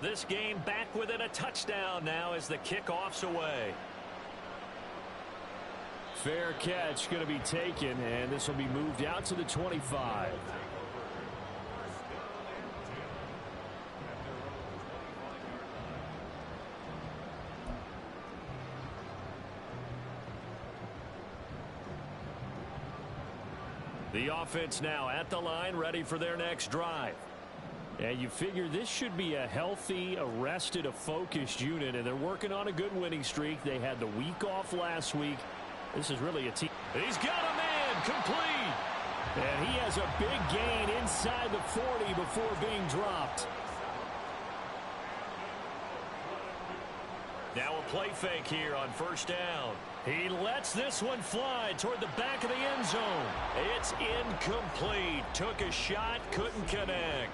This game back within a touchdown now as the kickoff's away. Fair catch going to be taken, and this will be moved out to the 25. The offense now at the line, ready for their next drive. And you figure this should be a healthy, a rested, a focused unit, and they're working on a good winning streak. They had the week off last week. This is really a team. He's got a man complete. And he has a big gain inside the 40 before being dropped. Now a play fake here on first down. He lets this one fly toward the back of the end zone. It's incomplete. Took a shot, couldn't connect.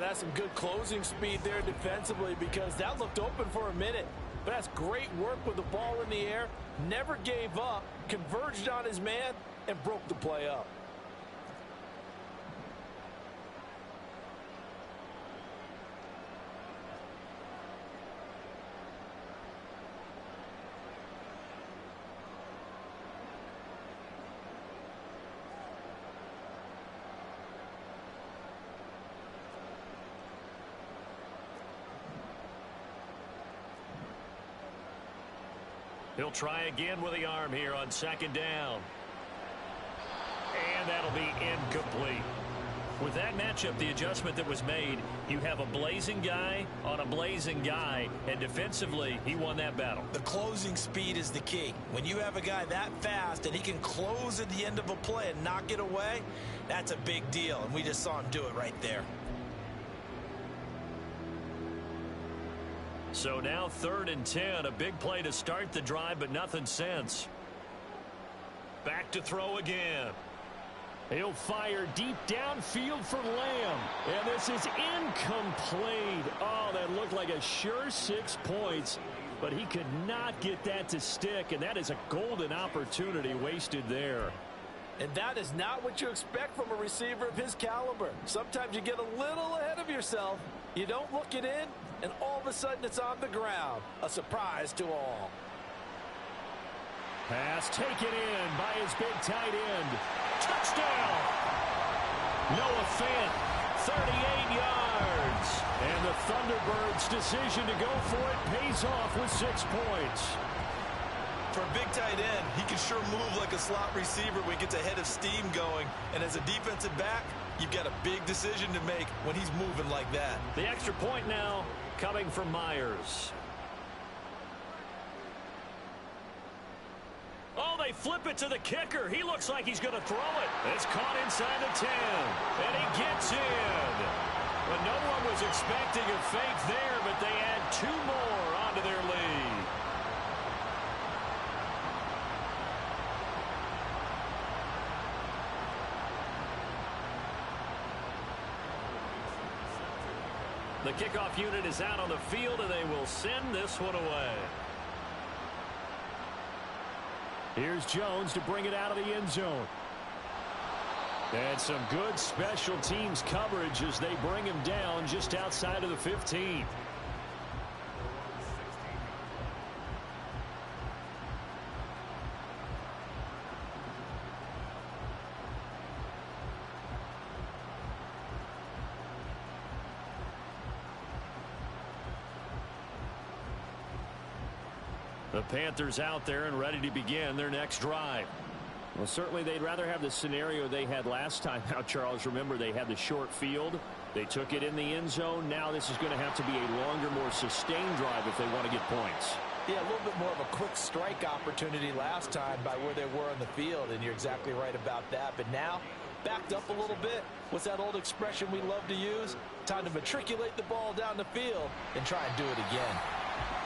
That's some good closing speed there defensively because that looked open for a minute. But that's great work with the ball in the air. Never gave up, converged on his man, and broke the play up. He'll try again with the arm here on second down. And that'll be incomplete. With that matchup, the adjustment that was made, you have a blazing guy on a blazing guy, and defensively, he won that battle. The closing speed is the key. When you have a guy that fast and he can close at the end of a play and knock it away, that's a big deal, and we just saw him do it right there. So now 3rd and 10, a big play to start the drive, but nothing since. Back to throw again. He'll fire deep downfield for Lamb. And this is incomplete. Oh, that looked like a sure 6 points, but he could not get that to stick, and that is a golden opportunity wasted there. And that is not what you expect from a receiver of his caliber. Sometimes you get a little ahead of yourself. You don't look it in, and all of a sudden it's on the ground. A surprise to all. Pass taken in by his big tight end. Touchdown! Noah Fant, 38 yards. And the Thunderbirds' decision to go for it pays off with 6 points. For a big tight end, he can sure move like a slot receiver when he gets a head of steam going. And as a defensive back, you've got a big decision to make when he's moving like that. The extra point now coming from Myers. Oh, they flip it to the kicker. He looks like he's going to throw it. It's caught inside the 10, and he gets in. But no one was expecting a fake there, but they add 2 more onto their lead. The kickoff unit is out on the field, and they will send this one away. Here's Jones to bring it out of the end zone. And some good special teams coverage as they bring him down just outside of the 15. The Panthers out there and ready to begin their next drive. Well, certainly they'd rather have the scenario they had last time out, Charles. Remember, they had the short field. They took it in the end zone. Now this is going to have to be a longer, more sustained drive if they want to get points. Yeah, a little bit more of a quick strike opportunity last time by where they were on the field, and you're exactly right about that. But now, backed up a little bit. What's that old expression we love to use? Time to matriculate the ball down the field and try and do it again.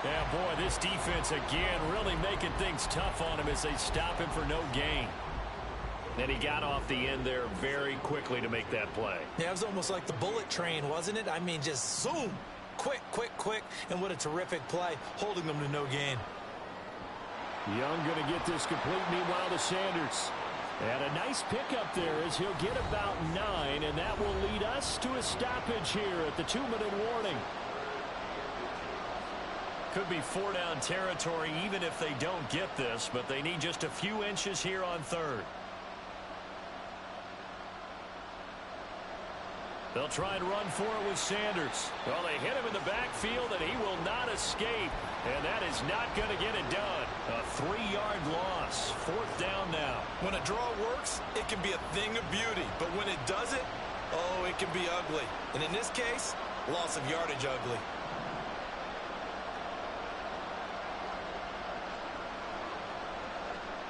Yeah, boy, this defense again really making things tough on him as they stop him for no gain. And he got off the end there very quickly to make that play. Yeah, it was almost like the bullet train, wasn't it? I mean, just zoom. Quick, quick, quick. And what a terrific play, holding them to no gain. Young going to get this complete. Meanwhile, to Sanders. And a nice pickup there as he'll get about 9, and that will lead us to a stoppage here at the 2-minute warning. Could be 4-down territory even if they don't get this, but they need just a few inches here on third. They'll try and run for it with Sanders. Well, they hit him in the backfield, and he will not escape. And that is not going to get it done. A 3-yard loss. 4th down now. When a draw works, it can be a thing of beauty. But when it doesn't, oh, it can be ugly. And in this case, loss of yardage ugly.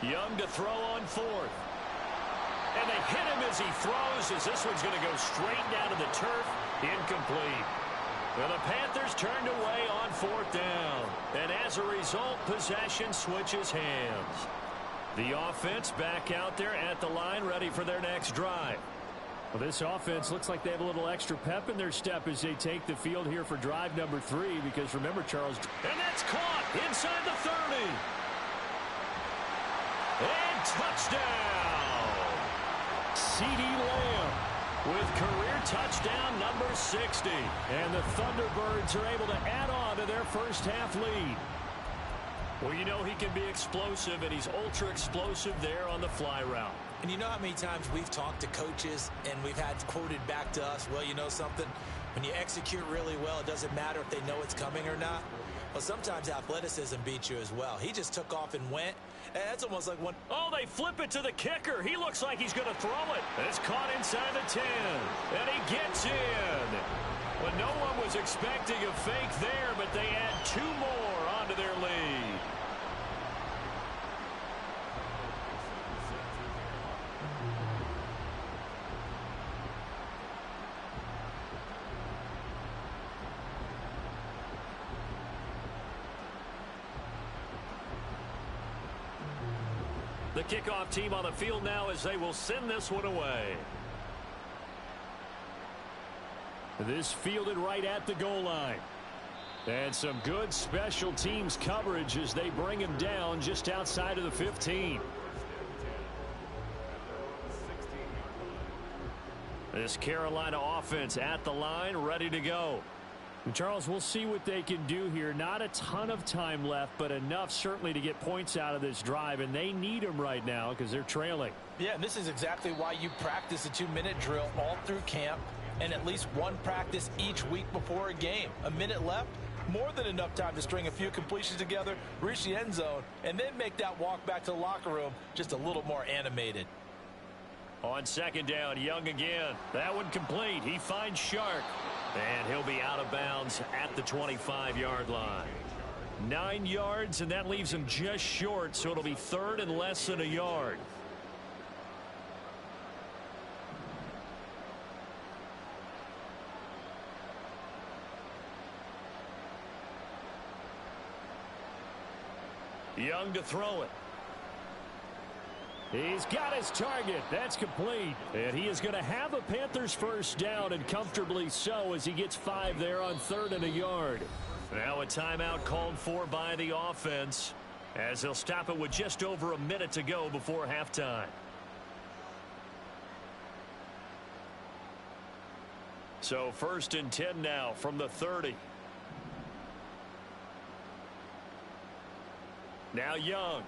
Young to throw on 4th. And they hit him as he throws, as this one's going to go straight down to the turf. Incomplete. Well, the Panthers turned away on 4th down. And as a result, possession switches hands. The offense back out there at the line, ready for their next drive. Well, this offense looks like they have a little extra pep in their step as they take the field here for drive number 3. Because remember, Charles. And that's caught inside the 30. And touchdown. CeeDee Lamb with career touchdown number 60. And the Thunderbirds are able to add on to their first half lead. Well, you know he can be explosive, and he's ultra explosive there on the fly route. And you know how many times we've talked to coaches and we've had quoted back to us, well, you know something? When you execute really well, it doesn't matter if they know it's coming or not. Well, sometimes athleticism beats you as well. He just took off and went. And that's almost like one. Oh, they flip it to the kicker. He looks like he's going to throw it. It's caught inside the 10. And he gets in. Well, no one was expecting a fake there, but they add 2 more onto their lead. The kickoff team on the field now as they will send this one away. This fielded right at the goal line. And some good special teams coverage as they bring him down just outside of the 15. This Carolina offense at the line, ready to go. And Charles, we'll see what they can do here. Not a ton of time left, but enough certainly to get points out of this drive, and they need them right now because they're trailing. Yeah, and this is exactly why you practice a 2-minute drill all through camp and at least one practice each week before a game. A minute left, more than enough time to string a few completions together, reach the end zone, and then make that walk back to the locker room just a little more animated. On 2nd down, Young again. That one complete. He finds Shark. And he'll be out of bounds at the 25-yard line. 9 yards, and that leaves him just short, so it'll be 3rd and less than a yard. Young to throw it. He's got his target. That's complete. And he is going to have a Panthers first down, and comfortably so, as he gets 5 there on 3rd and a yard. Now a timeout called for by the offense as they'll stop it with just over a minute to go before halftime. So 1st and 10 now from the 30. Now Young.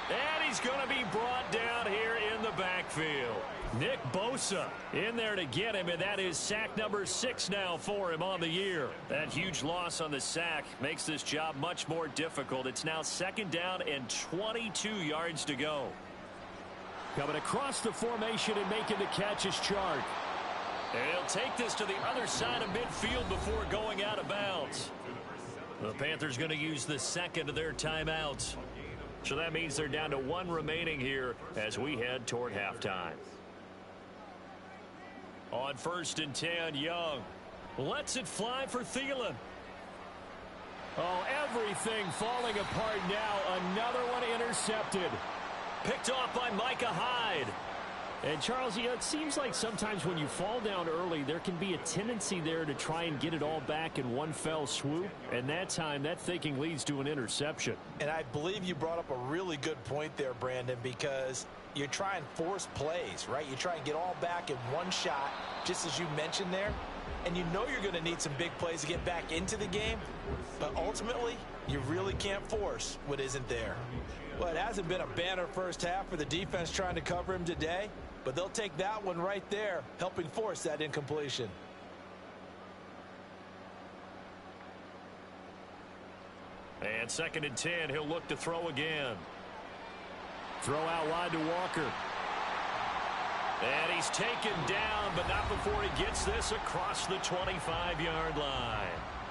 And he's going to be brought down here in the backfield. Nick Bosa in there to get him, and that is sack number 6 now for him on the year. That huge loss on the sack makes this job much more difficult. It's now 2nd down and 22 yards to go. Coming across the formation and making the catch is Chark. And he'll take this to the other side of midfield before going out of bounds. The Panthers going to use the second of their timeouts. So that means they're down to 1 remaining here as we head toward halftime. On 1st and 10, Young lets it fly for Thielen. Oh, everything falling apart now. Another one intercepted. Picked off by Micah Hyde. And Charles, it seems like sometimes when you fall down early, there can be a tendency there to try and get it all back in one fell swoop. And that time, that thinking leads to an interception. And I believe you brought up a really good point there, Brandon, because you try and force plays, right? You try and get all back in one shot, just as you mentioned there. and you know you're going to need some big plays to get back into the game, but ultimately, you really can't force what isn't there. Well, it hasn't been a banner first half for the defense trying to cover him today, but they'll take that one right there, helping force that incompletion. And 2nd and 10, he'll look to throw again. Throw out wide to Walker. And he's taken down, but not before he gets this across the 25-yard line.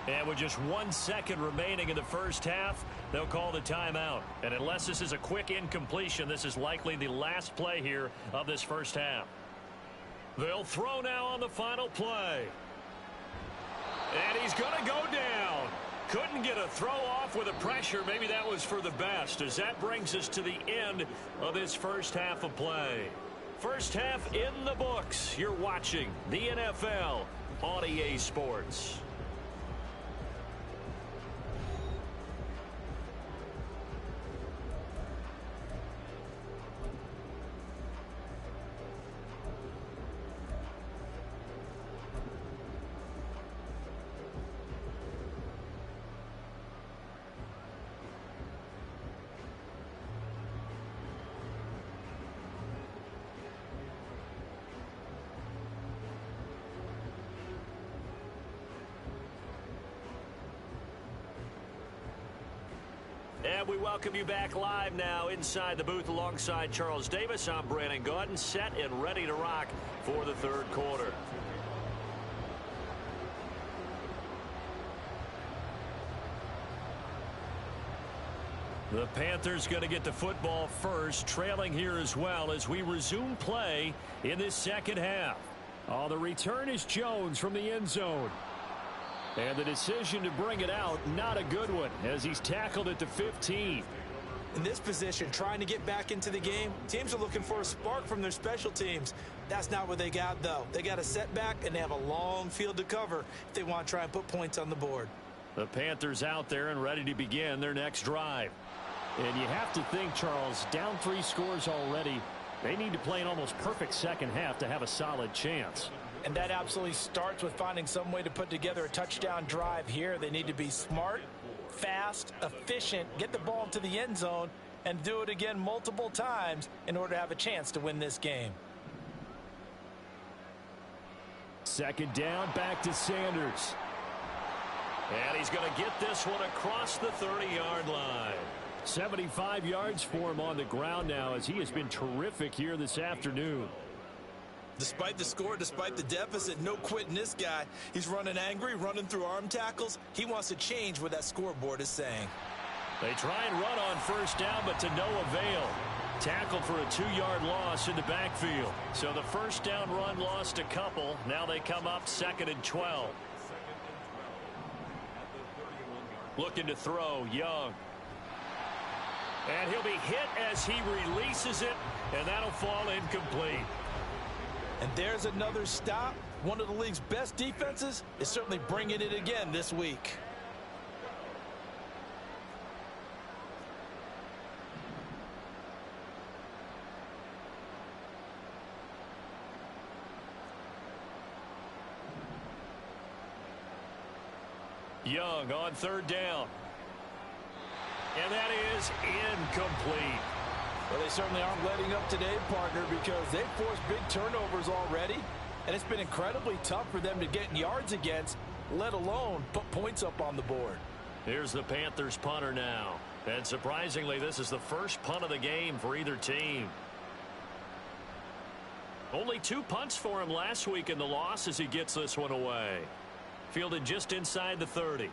And with just 1 second remaining in the first half, they'll call the timeout. And unless this is a quick incompletion, this is likely the last play here of this first half. They'll throw now on the final play. And he's going to go down. Couldn't get a throw off with the pressure. Maybe that was for the best, as that brings us to the end of this first half of play. First half in the books. You're watching the NFL on EA Sports. And we welcome you back live now inside the booth alongside Charles Davis. I'm Brandon Gaudin, set and ready to rock for the third quarter. The Panthers going to get the football first, trailing here as well as we resume play in this second half. Oh, the return is Jones from the end zone. And the decision to bring it out, not a good one, as he's tackled at the 15. In this position, trying to get back into the game, teams are looking for a spark from their special teams. That's not what they got, though. They got a setback, and they have a long field to cover if they want to try and put points on the board. The Panthers out there and ready to begin their next drive. And you have to think, Charles, down 3 scores already. They need to play an almost perfect second half to have a solid chance. And that absolutely starts with finding some way to put together a touchdown drive here. They need to be smart, fast, efficient, get the ball into the end zone, and do it again multiple times in order to have a chance to win this game. Second down, back to Sanders. And he's going to get this one across the 30-yard line. 75 yards for him on the ground now, as he has been terrific here this afternoon. Despite the score, despite the deficit, no quitting this guy. He's running angry, running through arm tackles. He wants to change what that scoreboard is saying. They try and run on first down, but to no avail. Tackled for a 2-yard loss in the backfield. So the first down run lost a couple. Now they come up 2nd and 12. Looking to throw, Young. And he'll be hit as he releases it, and that'll fall incomplete. And there's another stop. One of the league's best defenses is certainly bringing it again this week. Young on third down. And that is incomplete. Well, they certainly aren't letting up today, partner, because they've forced big turnovers already, and it's been incredibly tough for them to get yards against, let alone put points up on the board. Here's the Panthers punter now. And surprisingly, this is the first punt of the game for either team. Only 2 punts for him last week in the loss as he gets this one away. Fielded just inside the 30.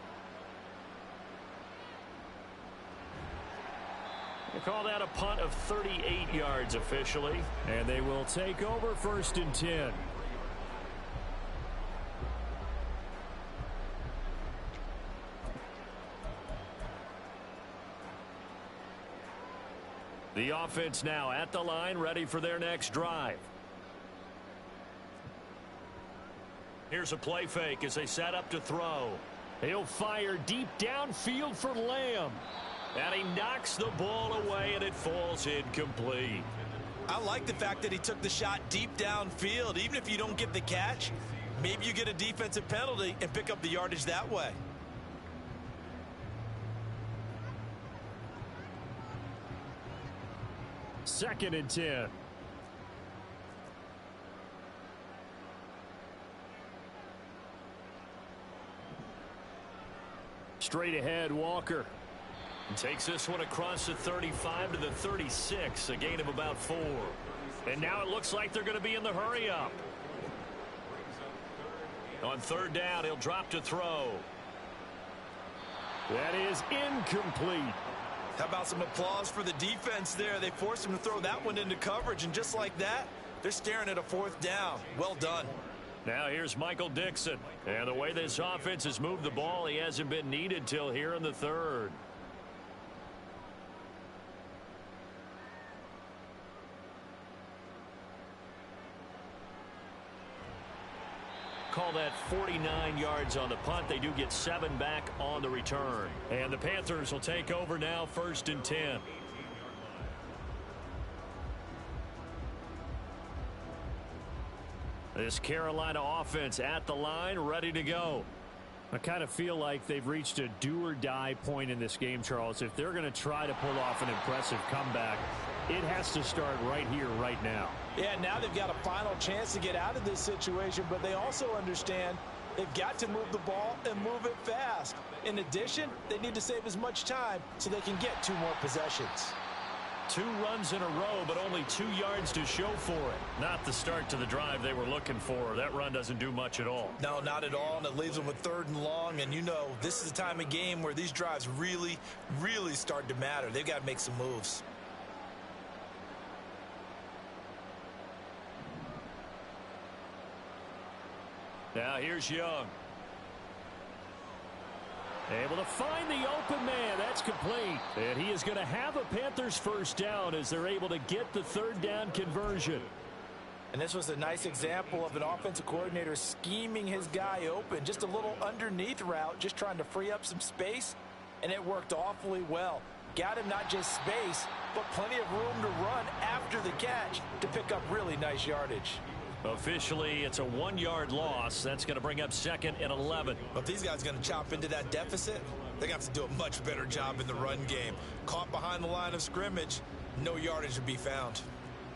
They call that a punt of 38 yards officially. And they will take over 1st and 10. The offense now at the line, ready for their next drive. Here's a play fake as they set up to throw. He'll fire deep downfield for Lamb. And he knocks the ball away, and it falls incomplete. I like the fact that he took the shot deep downfield. Even if you don't get the catch, Maybe you get a defensive penalty and pick up the yardage that way. Second and 10. Straight ahead, Walker. Takes this one across the 35 to the 36, a gain of about 4. And now it looks like they're going to be in the hurry up. On third down, he'll drop to throw. That is incomplete. How about some applause for the defense there? They forced him to throw that one into coverage, and just like that, they're staring at a fourth down. Well done. Now here's Michael Dixon. And the way this offense has moved the ball, he hasn't been needed till here in the third. Call that 49 yards on the punt. They do get 7 back on the return. And the Panthers will take over now, 1st and 10. This Carolina offense at the line, ready to go. I kind of feel like they've reached a do-or-die point in this game, Charles. If they're going to try to pull off an impressive comeback, it has to start right here, right now. Yeah, now they've got a final chance to get out of this situation, but they also understand they've got to move the ball and move it fast. In addition, they need to save as much time so they can get 2 more possessions. 2 runs in a row, but only 2 yards to show for it. Not the start to the drive they were looking for. That run doesn't do much at all. No, not at all, and it leaves them with 3rd and long, and you know this is the time of game where these drives really, really start to matter. They've got to make some moves. Now here's Young. Able to find the open man. That's complete. And he is going to have a Panthers first down as they're able to get the 3rd down conversion. And this was a nice example of an offensive coordinator scheming his guy open. Just a little underneath route, just trying to free up some space. And it worked awfully well. Got him not just space, but plenty of room to run after the catch to pick up really nice yardage. Officially, it's a 1-yard loss. That's going to bring up 2nd and 11. But if these guys are going to chop into that deficit, they're going to have to do a much better job in the run game. Caught behind the line of scrimmage, no yardage to be found.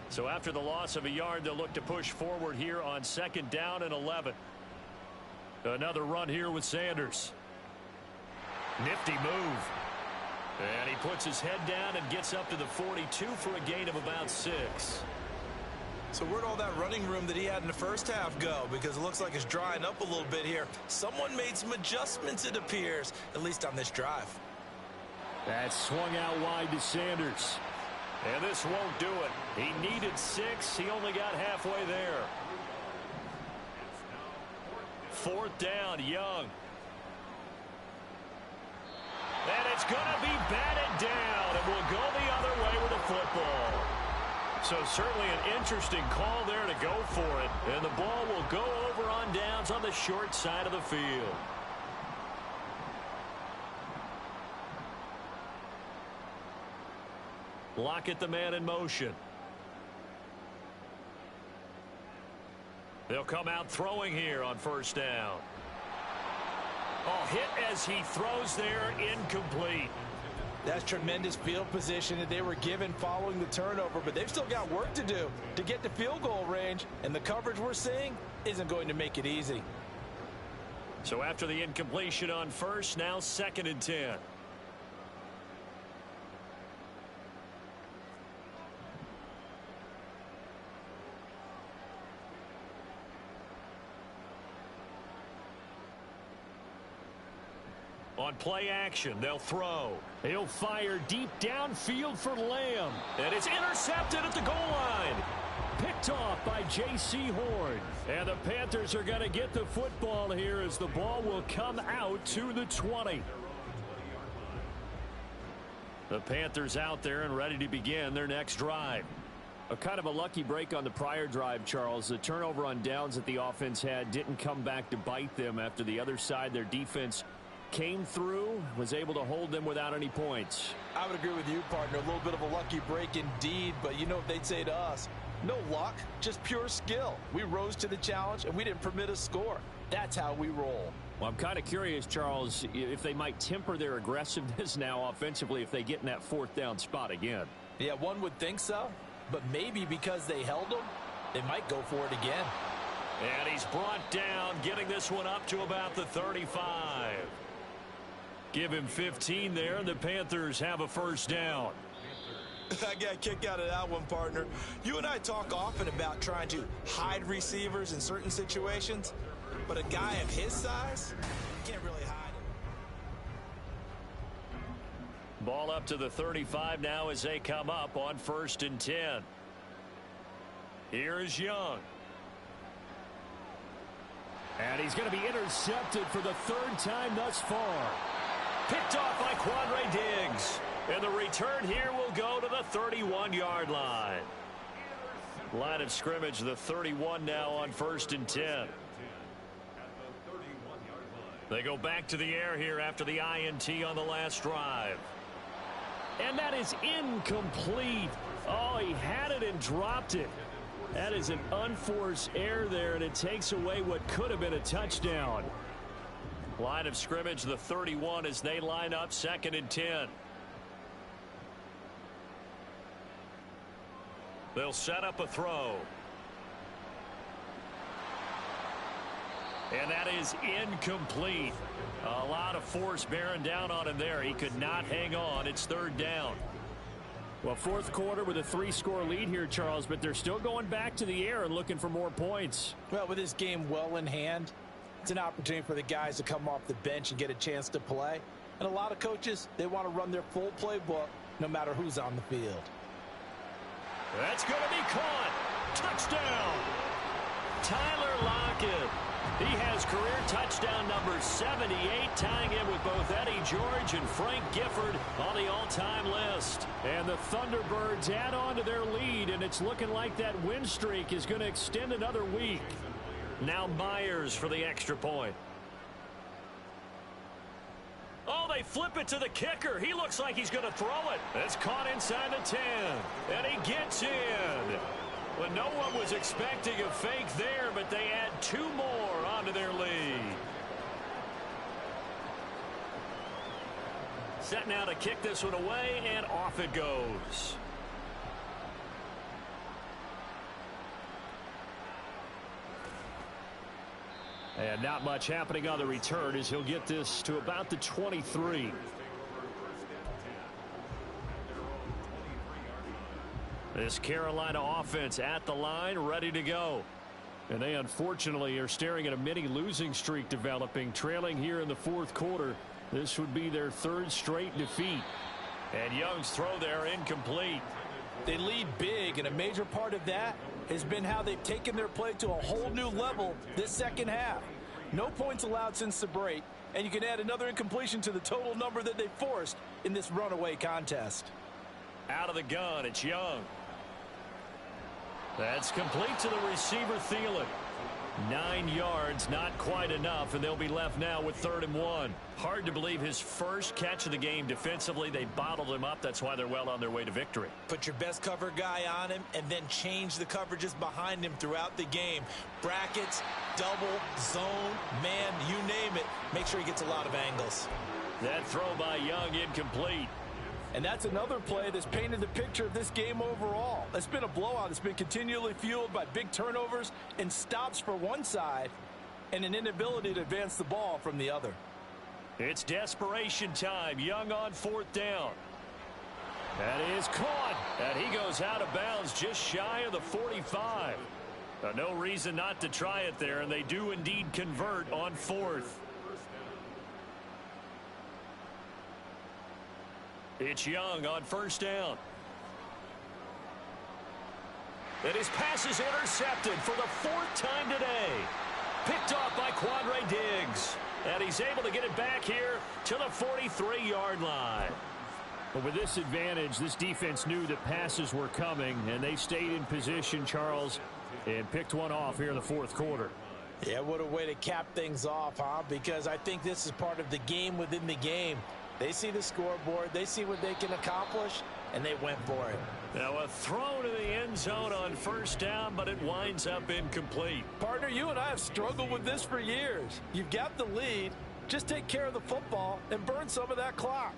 So after the loss of a yard, they'll look to push forward here on 2nd down and 11. Another run here with Sanders. Nifty move. And he puts his head down and gets up to the 42 for a gain of about 6. So where'd all that running room that he had in the first half go? Because it looks like it's drying up a little bit here. Someone made some adjustments, it appears, at least on this drive. That swung out wide to Sanders. And this won't do it. He needed 6. He only got halfway there. 4th down, Young. And it's going to be batted down, and we'll go the other way with the football. So certainly an interesting call there to go for it. And the ball will go over on downs on the short side of the field. Lockett the man in motion. They'll come out throwing here on 1st down. Oh, hit as he throws there, incomplete. That's tremendous field position that they were given following the turnover, but they've still got work to do to get to field goal range, and the coverage we're seeing isn't going to make it easy. So after the incompletion on 1st, now 2nd and 10. On play action, they'll throw. He'll fire deep downfield for Lamb. And it's intercepted at the goal line. Picked off by J.C. Horn. And the Panthers are going to get the football here as the ball will come out to the 20. The Panthers out there and ready to begin their next drive. A kind of a lucky break on the prior drive, Charles. The turnover on downs that the offense had didn't come back to bite them after the other side. Their defense came through, was able to hold them without any points. I would agree with you, partner. A little bit of a lucky break indeed, but you know what they'd say to us. No luck, just pure skill. We rose to the challenge, and we didn't permit a score. That's how we roll. Well, I'm kind of curious, Charles, if they might temper their aggressiveness now offensively if they get in that fourth down spot again. Yeah, one would think so, but maybe because they held them, they might go for it again. And he's brought down, getting this one up to about the 35. Give him 15 there, and the Panthers have a first down. I got a kick out of that one, partner. You and I talk often about trying to hide receivers in certain situations, but a guy of his size, you can't really hide it. Ball up to the 35 now as they come up on 1st and 10. Here's Young. And he's going to be intercepted for the third time thus far. Picked off by Quandre Diggs. And the return here will go to the 31-yard line. Line of scrimmage, the 31 now on 1st and 10. They go back to the air here after the INT on the last drive. And that is incomplete. Oh, he had it and dropped it. That is an unforced error there, and it takes away what could have been a touchdown. Line of scrimmage, the 31 as they line up 2nd and 10. They'll set up a throw. And that is incomplete. A lot of force bearing down on him there. He could not hang on. It's 3rd down. Well, fourth quarter with a 3-score lead here, Charles, but they're still going back to the air and looking for more points. Well, with this game well in hand, it's an opportunity for the guys to come off the bench and get a chance to play. And a lot of coaches, they want to run their full playbook no matter who's on the field. That's going to be caught. Touchdown. Tyler Lockett. He has career touchdown number 78, tying him with both Eddie George and Frank Gifford on the all-time list. And the Thunderbirds add on to their lead, and it's looking like that win streak is going to extend another week. Now Myers for the extra point. Oh, they flip it to the kicker. He looks like he's going to throw it. It's caught inside the 10. And he gets in. Well, no one was expecting a fake there, but they add 2 more onto their lead. Set now to kick this one away, and off it goes. And not much happening on the return as he'll get this to about the 23. This Carolina offense at the line, ready to go. And they unfortunately are staring at a mini losing streak developing, trailing here in the fourth quarter. This would be their 3rd straight defeat. And Young's throw there incomplete. They lead big, and a major part of that has been how they've taken their play to a whole new level this second half. No points allowed since the break, and you can add another incompletion to the total number that they forced in this runaway contest. Out of the gun, it's Young. That's complete to the receiver, Thielen. 9 yards, not quite enough, and they'll be left now with 3rd and 1. Hard to believe his first catch of the game defensively. They bottled him up. That's why they're well on their way to victory. Put your best cover guy on him and then change the coverages behind him throughout the game. Brackets, double, zone, man, you name it. Make sure he gets a lot of angles. That throw by Young incomplete. And that's another play that's painted the picture of this game overall. It's been a blowout. It's been continually fueled by big turnovers and stops for one side and an inability to advance the ball from the other. It's desperation time. Young on 4th down. That is caught. And he goes out of bounds just shy of the 45. No reason not to try it there, and they do indeed convert on 4th. It's Young on 1st down. And his pass is intercepted for the 4th time today. Picked off by Quandre Diggs. And he's able to get it back here to the 43-yard line. But with this advantage, this defense knew that passes were coming, and they stayed in position, Charles, and picked one off here in the fourth quarter. Yeah, what a way to cap things off, huh? Because I think this is part of the game within the game. They see the scoreboard, they see what they can accomplish, and they went for it. Now a throw to the end zone on first down, but it winds up incomplete. Partner, you and I have struggled with this for years. You've got the lead. Just take care of the football and burn some of that clock.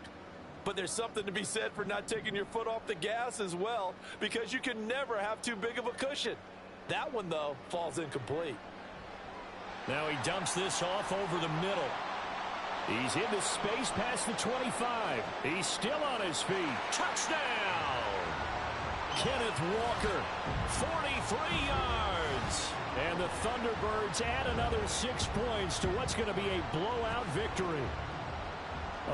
But there's something to be said for not taking your foot off the gas as well, because you can never have too big of a cushion. That one, though, falls incomplete. Now he dumps this off over the middle. He's into space past the 25. He's still on his feet. Touchdown! Kenneth Walker, 43 yards. And the Thunderbirds add another 6 points to what's going to be a blowout victory.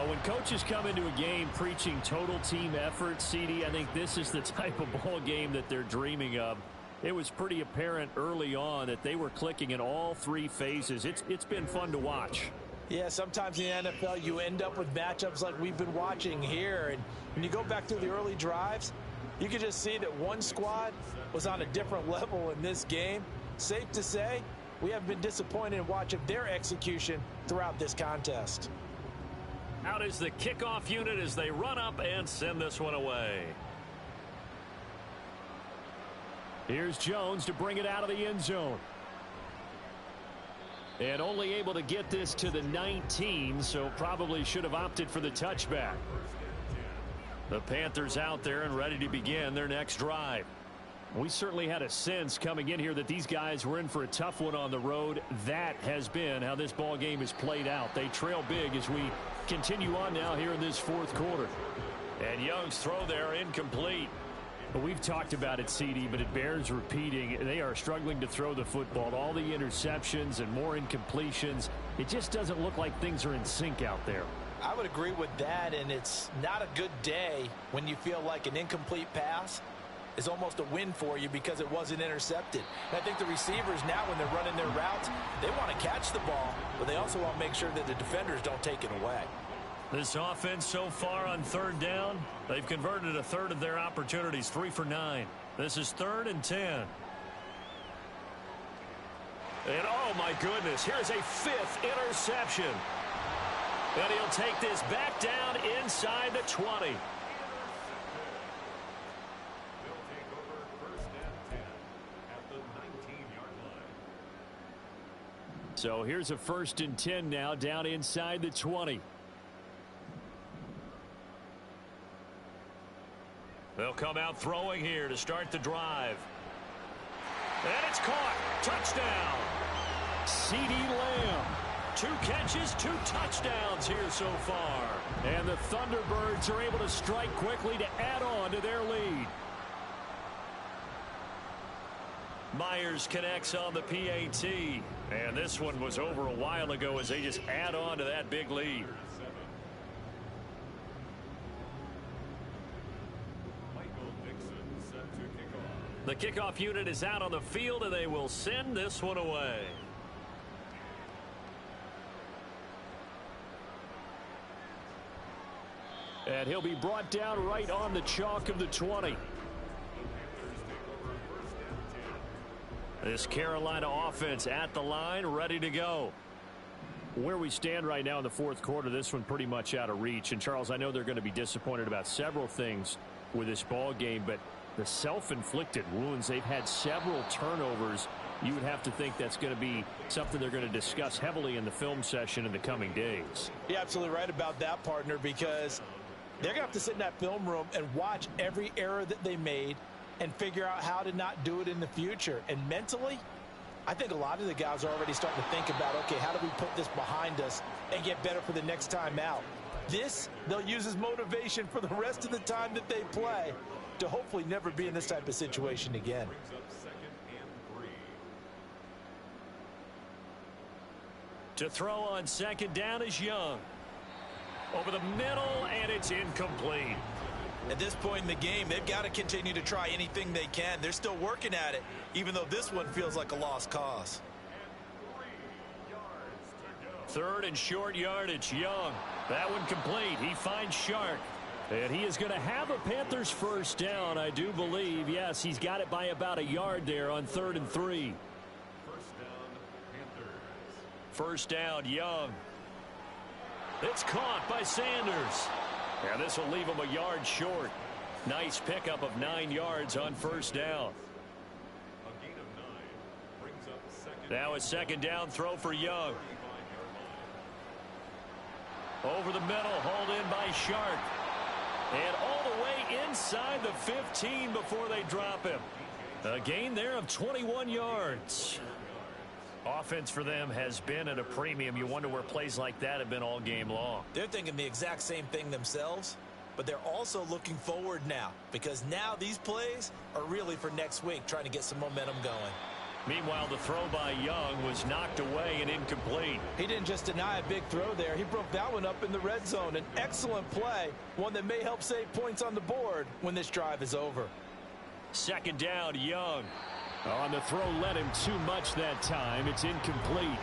When coaches come into a game preaching total team effort, CD, I think this is the type of ball game that they're dreaming of. It was pretty apparent early on that they were clicking in all three phases. It's been fun to watch. Yeah, sometimes in the NFL you end up with matchups like we've been watching here. And when you go back to the early drives, you can just see that one squad was on a different level in this game. Safe to say, we haven't been disappointed in watching their execution throughout this contest. Out is the kickoff unit as they run up and send this one away. Here's Jones to bring it out of the end zone. And only able to get this to the 19, so probably should have opted for the touchback. The Panthers out there and ready to begin their next drive. We certainly had a sense coming in here that these guys were in for a tough one on the road. That has been how this ball game has played out. They trail big as we continue on now here in this fourth quarter. And Young's throw there incomplete. But we've talked about it, CD, but it bears repeating. They are struggling to throw the football. All the interceptions and more incompletions. It just doesn't look like things are in sync out there. I would agree with that, and it's not a good day when you feel like an incomplete pass is almost a win for you because it wasn't intercepted. And I think the receivers now, when they're running their routes, they want to catch the ball, but they also want to make sure that the defenders don't take it away. This offense so far on third down, they've converted a third of their opportunities, 3 for 9. This is 3rd and 10. And oh my goodness, here's a 5th interception. And he'll take this back down inside the 20. So here's a 1st and 10 now down inside the 20. They'll come out throwing here to start the drive. And it's caught. Touchdown. CeeDee Lamb. 2 catches, 2 touchdowns here so far. And the Thunderbirds are able to strike quickly to add on to their lead. Myers connects on the PAT. And this one was over a while ago as they just add on to that big lead. The kickoff unit is out on the field, and they will send this one away. And he'll be brought down right on the chalk of the 20. This Carolina offense at the line, ready to go. Where we stand right now in the fourth quarter, this one pretty much out of reach. And, Charles, I know they're going to be disappointed about several things with this ball game, but the self-inflicted wounds, they've had several turnovers. You would have to think that's going to be something they're going to discuss heavily in the film session in the coming days. You're absolutely right about that, partner, because they're going to have to sit in that film room and watch every error that they made and figure out how to not do it in the future. And mentally, I think a lot of the guys are already starting to think about, okay, how do we put this behind us and get better for the next time out? This, they'll use as motivation for the rest of the time that they play to hopefully never be in this type of situation again. To throw on 2nd down is Young. Over the middle, and it's incomplete. At this point in the game, they've got to continue to try anything they can. They're still working at it, even though this one feels like a lost cause. 3rd and short yardage, Young. That one complete. He finds Shark. And he is going to have a Panthers first down, I do believe. Yes, he's got it by about a yard there on 3rd and 3. First down, Young. It's caught by Sanders. And this will leave him a yard short. Nice pickup of 9 yards on first down. Now a second down throw for Young. Over the middle, hauled in by Sharp. And all the way inside the 15 before they drop him. A gain there of 21 yards. Offense for them has been at a premium. You wonder where plays like that have been all game long. They're thinking the exact same thing themselves, but they're also looking forward now, because now these plays are really for next week, trying to get some momentum going. Meanwhile, the throw by Young was knocked away and incomplete. He didn't just deny a big throw there. He broke that one up in the red zone. An excellent play, one that may help save points on the board when this drive is over. Second down, Young. On the throw, led him too much that time. It's incomplete.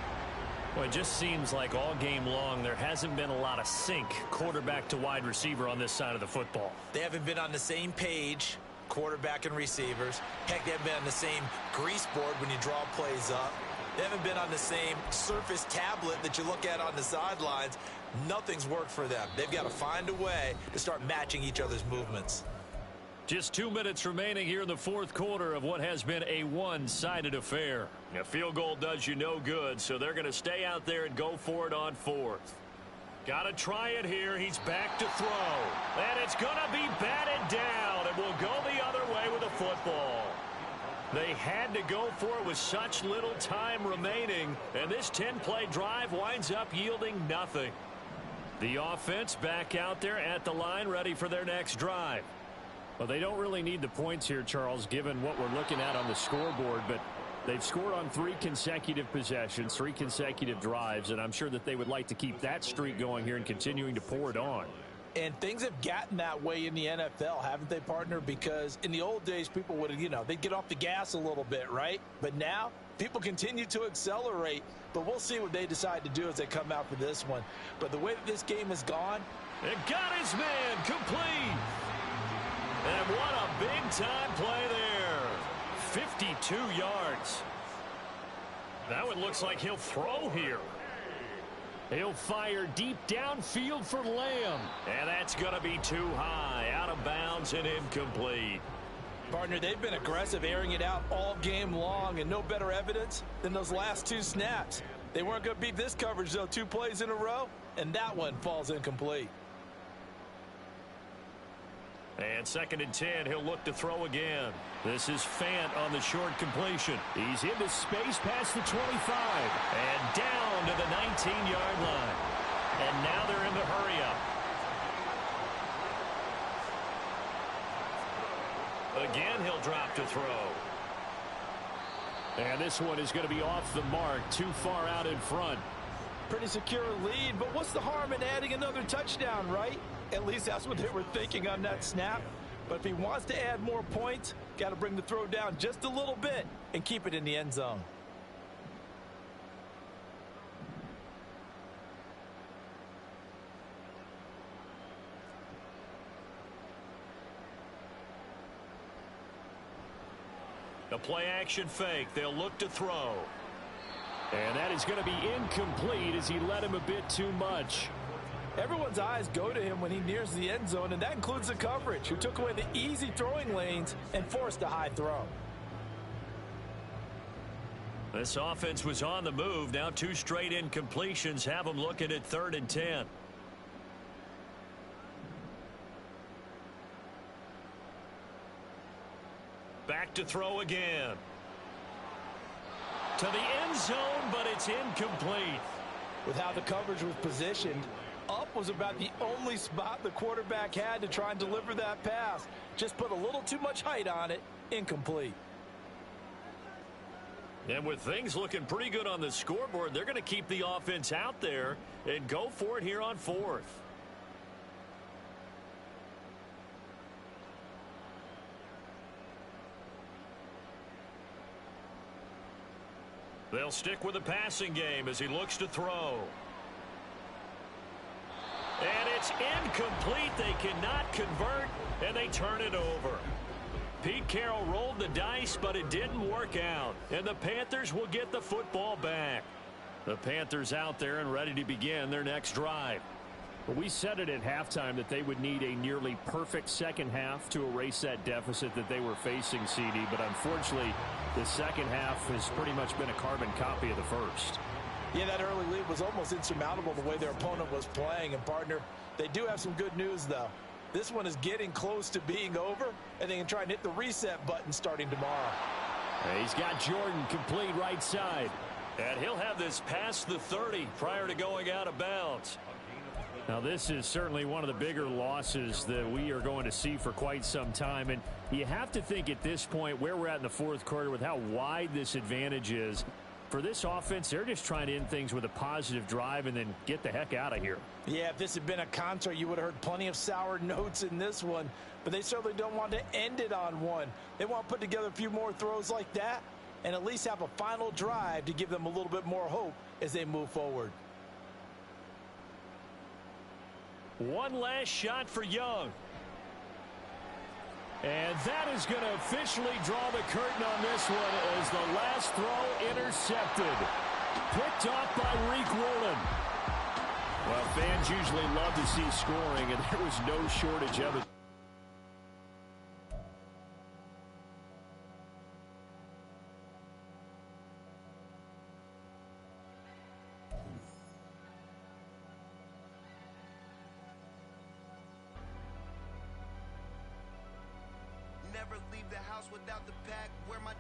Well, it just seems like all game long there hasn't been a lot of sync quarterback to wide receiver on this side of the football. They haven't been on the same page, quarterback and receivers. Heck, they haven't been on the same grease board when you draw plays up. They haven't been on the same surface tablet that you look at on the sidelines. Nothing's worked for them. They've got to find a way to start matching each other's movements. Just 2 minutes remaining here in the fourth quarter of what has been a one-sided affair. A field goal does you no good, so they're going to stay out there and go for it on fourth. Got to try it here. He's back to throw. And it's going to be batted down, and will go the other way with the football. They had to go for it with such little time remaining, and this 10-play drive winds up yielding nothing. The offense back out there at the line, ready for their next drive. Well, they don't really need the points here, Charles, given what we're looking at on the scoreboard, but they've scored on 3 consecutive possessions, 3 consecutive drives, and I'm sure that they would like to keep that streak going here and continuing to pour it on. And things have gotten that way in the NFL, haven't they, partner? Because in the old days, people would, they'd get off the gas a little bit, right? But now, people continue to accelerate, but we'll see what they decide to do as they come out for this one. But the way that this game has gone. It got his man complete. And what a big-time play there. 52 yards. Now it looks like he'll throw here. He'll fire deep downfield for Lamb. And that's going to be too high. Out of bounds and incomplete. Partner, they've been aggressive, airing it out all game long, and no better evidence than those last 2 snaps. They weren't going to beat this coverage, though, 2 plays in a row, and that one falls incomplete. And 2nd and 10, he'll look to throw again. This is Fant on the short completion. He's into space past the 25 and down to the 19-yard line. And now they're in the hurry-up. Again, he'll drop to throw. And this one is going to be off the mark, too far out in front. Pretty secure lead, but what's the harm in adding another touchdown, right? At least that's what they were thinking on that snap. But if he wants to add more points, got to bring the throw down just a little bit and keep it in the end zone. A play-action fake. They'll look to throw. And that is going to be incomplete as he led him a bit too much. Everyone's eyes go to him when he nears the end zone, and that includes the coverage, who took away the easy throwing lanes and forced a high throw. This offense was on the move. Now 2 straight incompletions have them looking at 3rd and 10. Back to throw again. To the end zone, but it's incomplete. With how the coverage was positioned, up was about the only spot the quarterback had to try and deliver that pass. Just put a little too much height on it. Incomplete. And with things looking pretty good on the scoreboard, they're going to keep the offense out there and go for it here on 4th. They'll stick with the passing game as he looks to throw. And it's incomplete. They cannot convert, and they turn it over. Pete Carroll rolled the dice, but it didn't work out. And the Panthers will get the football back. The Panthers out there and ready to begin their next drive. We said it at halftime that they would need a nearly perfect second half to erase that deficit that they were facing, CD. But unfortunately, the second half has pretty much been a carbon copy of the first. Yeah, that early lead was almost insurmountable the way their opponent was playing. And, partner, they do have some good news, though. This one is getting close to being over, and they can try and hit the reset button starting tomorrow. He's got Jordan complete right side. And he'll have this past the 30 prior to going out of bounds. Now, this is certainly one of the bigger losses that we are going to see for quite some time. And you have to think at this point where we're at in the fourth quarter with how wide this advantage is. For this offense, they're just trying to end things with a positive drive and then get the heck out of here. Yeah, if this had been a concert, you would have heard plenty of sour notes in this one. But they certainly don't want to end it on one. They want to put together a few more throws like that and at least have a final drive to give them a little bit more hope as they move forward. One last shot for Young. And that is going to officially draw the curtain on this one as the last throw intercepted. Picked off by Reek Woolen. Well, fans usually love to see scoring, and there was no shortage of it. Never leave the house without the pack. Where my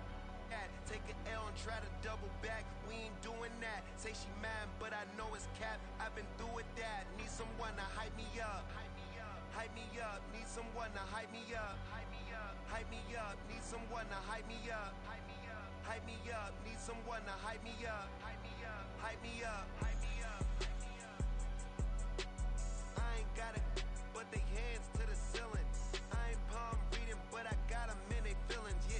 at? Take an L and try to double back. We ain't doing that. Say she mad, but I know it's cap. I've been through with that. Need someone to hype me up. Hype me up. Hype me up. Need someone to hype me up. Hype me up. Hype me up. Need someone to hype me up. Hype me up. Hype me up. Need someone to hype me up. Hype me up. Hype me up. Hype me up. Hype me up. I ain't got it, but they hands to the ceiling. I ain't palm reading, but I got them in they feelings, yeah.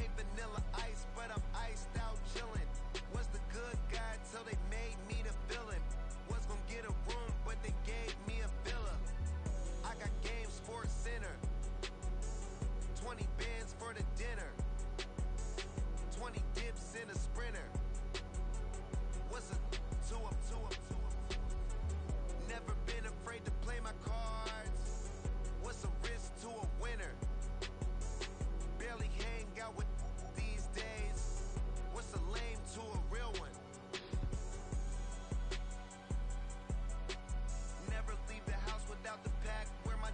Ain't vanilla ice, but I'm iced out chillin'. Was the good guy till they made me the villain. Was gonna get a room, but they gave me a villa. I got game sports center. 20 bands for the dinner. 20 dips in a sprinter. What's a two up, two up, two up? Never been afraid to play my cards. What's a risk to a winner? Barely hang out with these days. What's a lame to a real one? Never leave the house without the pack. Where my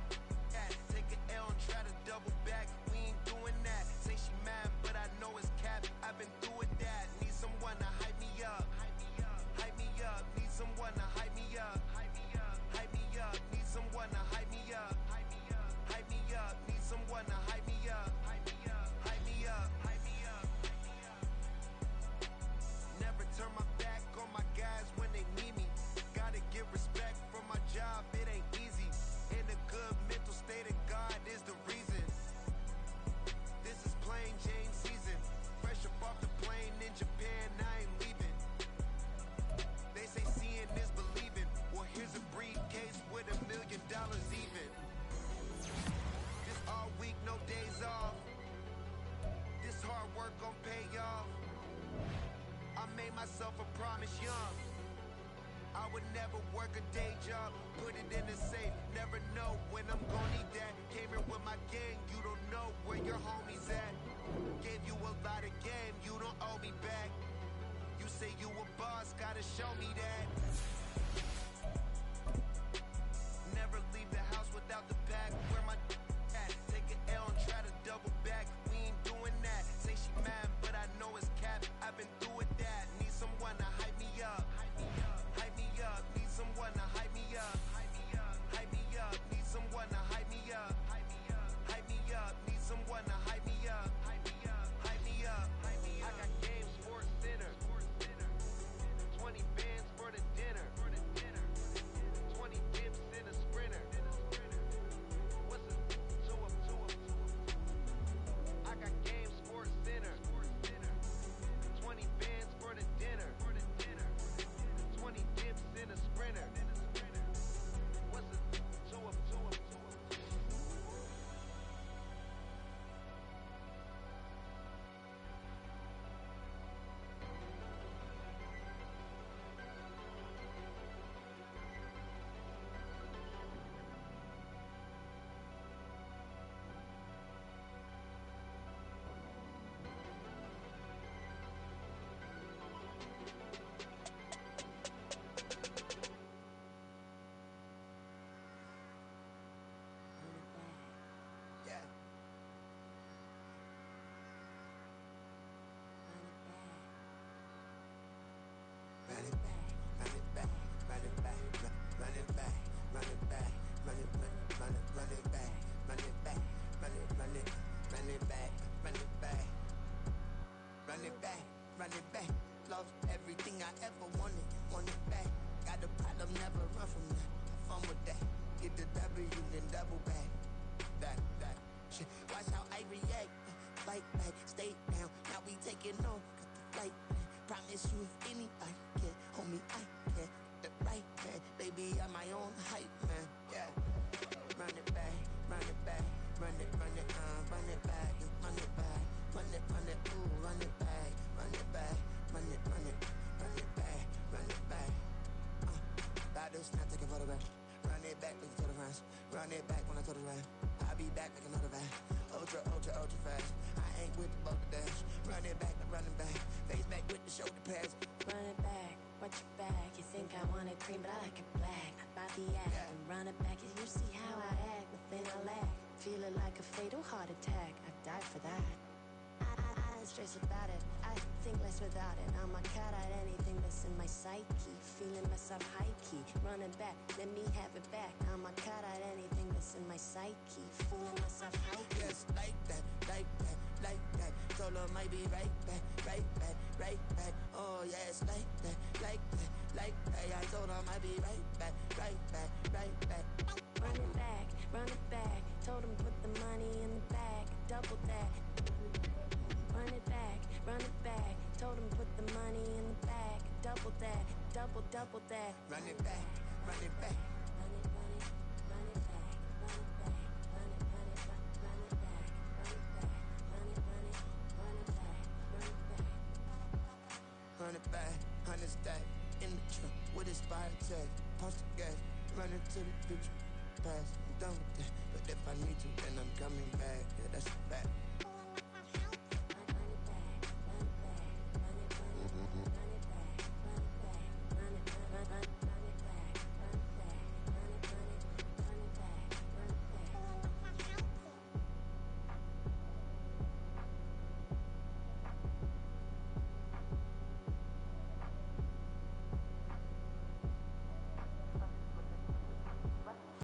at? Take an L and try to double back. We ain't doing that. Say she mad, but I know it's cap. I've been through with that. Need someone to hype me up. Hype me up. Hype me up. Need someone to hype me up. Hype me up. Hype me up. Need someone to hype me up. Hype me up. Hype me up. Need someone to hype me up. Hype me up. Hype me up. Hype me up. Hype me up. Never turn my back on my guys when they need me. Gotta give respect for my job. It ain't easy. In a good mental state of God is the reason. This is plain Jane season. Fresh up off the plane in Japan, I ain't leaving. They say seeing is believing. Well, here's a briefcase with $1 million even. This all week, no days off. This hard work gon' pay off. I made myself a promise young. I would never work a day job, put it in the safe. Never know when I'm gon' need that. Came here with my gang, you don't know where your homies at. Gave you a lot of game, you don't owe me back. You say you a boss, gotta show me that. Never leave the house without the pack. Where my at? Take an L and try to double back. We ain't doing that. Say she mad, but I know it's cap. I've been through with that. Need someone to hype me up. Hype me up. Hype me up. Need someone to hype me up. Hype me up. Hype me up. Need someone to hype me up. Hype me up. Hype me up. Need someone to hype me up. Hype me up. Hype me up. Hype me up. I got game sports center. 20 bands for the Get the W, then double back. That shit. Watch how I react. Fight back, stay down. Now we taking on. Got the flight back. Promise you if anybody can, homie, I can. The right man, baby, I'm my own hype man. Yeah. Run it back, run it back, run it back, run it back, run it, run it, ooh, run it back, run it back, run it back, run it back. About to snap, take a photograph. Run it back, make it to the runs. Run it back when I throw the run. I'll be back, make another back. Ultra, ultra, ultra fast. I ain't with the boulder dash. Run it back, I'm running back. Face back with the shoulder pads. Run it back, watch your back. You think I want it cream, but I like it black. About the act and run it back. You see how I act, nothing I lack. Feel it like a fatal heart attack. I'd die for that. I ain't stressed about it. I think less without it. I'm a cat at anything that's in my psyche. Feeling myself high key. Running back, let me have it back. I'm a cat at anything that's in my psyche. Feeling myself high key. Yes, like that, like that, like that. Told her might be right back, right back, right back. Oh yes, like that, like that, like that. I told her might be right back, right back, right back. Run it back, run it back. Told him put the money in the bag. Double that. Run it back, run it back. Told him put the money in the bag. Double that, double that. Run it back, run it back. Run it, run it, run it back, run it back, run it, run it, run it back, run it back, run it, run it, run it back, run it back. 100 back, 100 stack. In the trunk with his fire tag. Post the gas, running to the future. Pass, I'm done with that. But if I need to, then I'm coming back. Yeah, that's a fact.